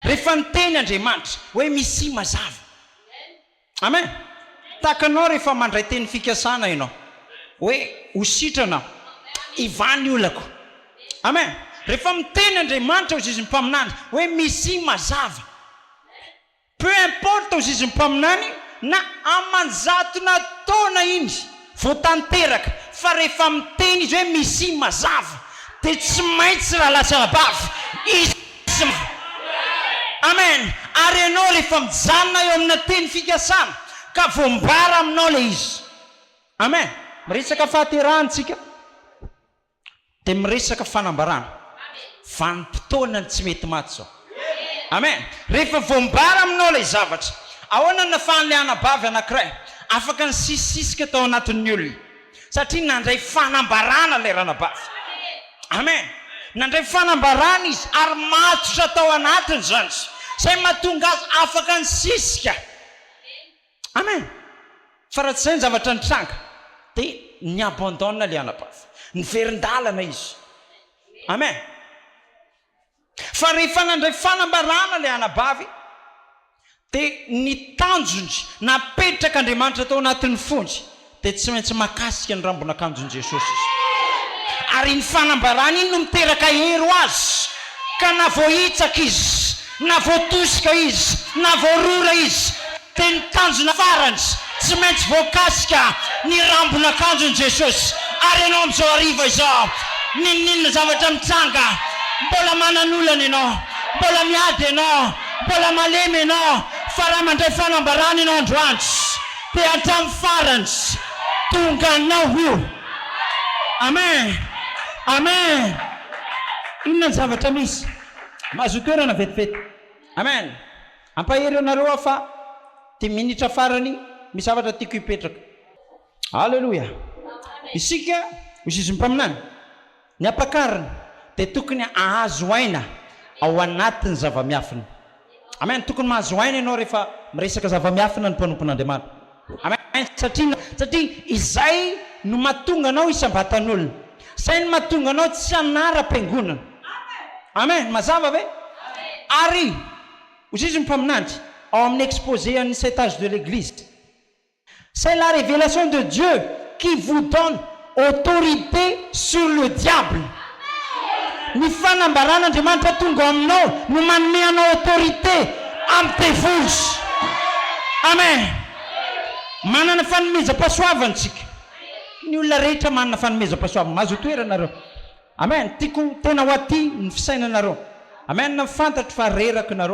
rehefa miteny Andriamanitra hoe misy mazava. Amen. Takanao rehefa mandray teny fikasana ianao hoe hositrana ivany olako. Amen. Rehefa miteny Andriamanitra hozy izy mpaminany hoe misy mazava, peu importe hozy izy mpaminany na amanjatona taona iny vao tanteraka, fa rehefa miteny izy hoe misy mazava dia tsy maintsy raha latsa-bavy izy. Amen. Ary ianao rehefa mijanona eo amina teny fikasana ka voambara aminao le izy. Amen. Miresaka fahaterahantsika dia miresaka fanambarana. Vanim-potoana tsy mety maty zao. Amen. Rehefa voambara aminao le zavatra, ahoana na fahanleana bavy anankiray afaka ny sisisika tao anatin'ny olona satria nandray fanambarana le ranabavy. Amen. Nandray fanambarana izy ary matotra tao anatiny zany, zay mahatonga azy afaka ny sisika. Amen. Fa raha tsy zay ny zavatra nitranga dia ny abandonna le anabavy, ny verin-dalana izy. Amen. Fa rehefa nandray fanambarana le anabavy dia ny tanjony napetraka Andriamanitra tao anatin'ny fonjy dia tsy maintsy makasika ny rambon'akanjon Jesosy izy. Ary ny fanambarana iny no miteraka hero azy ka na voahitsaka izy, na voatosika izy, na voarora izy, dia ny tanjona farany tsy maintsy voakasika ny rambon'akanjon Jesosy. Ary ianao amin'izao hariva izao, ninona zavatra mitsanga, mbola manan'olana ianao, mbola miady ianao, mbola malemy ianao, fa raha mandray fanambarana ianao androany dia hatramin'ny farany tonga anao io. Amen. Amen. Inona ny zavatra misy mahazo toerana vetivety. Amen. Ampahery anareo fa 10 minitra farany misy zavatra tiako hipetraka. Halleluja. Isika hozy izy mpaminany ny ampakariny dia tokony ahazo aina ao anatin'ny zava-miafina. Amen. Tokony mahazo aina ianao rehefa miresaka zava-miafina ny mpanompon'Andriamanitra. Amen. Satria izay no mahatonga anao hisambatan'olona, izay no mahatonga anao tsy hanara-piangonana. Amen. Mazava ve? Ary hozy izy mpaminandy ao amin'ny exposé en 7 âges de l'église, c'est la révélation de Dieu qui vous donne autorité sur le diable. Ny fanambaran'Andriamanitra tonga aminao no manome anao autorité amin'ny devils. Amen. Manana fanomezam-pahasoavana tsika. Ny olona rehetra manana fanomezam-pahasoavana. Mahazo toerana nareo. Amen. Tiako tena ho aty ny fisainanareo. Amen. Fantatro fa reraka nareo.